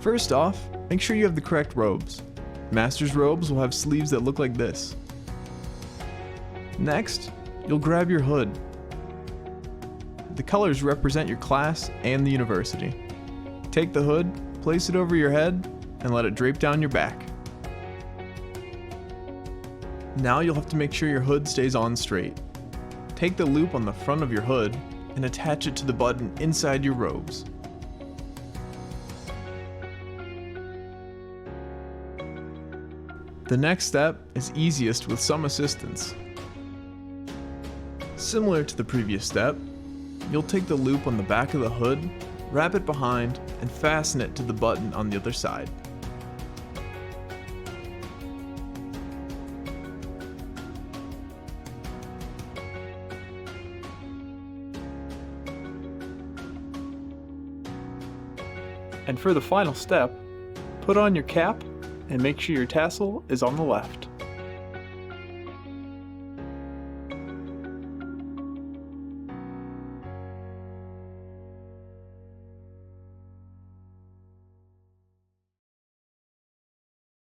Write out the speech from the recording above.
First off, make sure you have the correct robes. Master's robes will have sleeves that look like this. Next, you'll grab your hood. The colors represent your class and the university. Take the hood, place it over your head, and let it drape down your back. Now you'll have to make sure your hood stays on straight. Take the loop on the front of your hood and attach it to the button inside your robes. The next step is easiest with some assistance. Similar to the previous step, you'll take the loop on the back of the hood, wrap it behind, and fasten it to the button on the other side. And for the final step, put on your cap and make sure your tassel is on the left.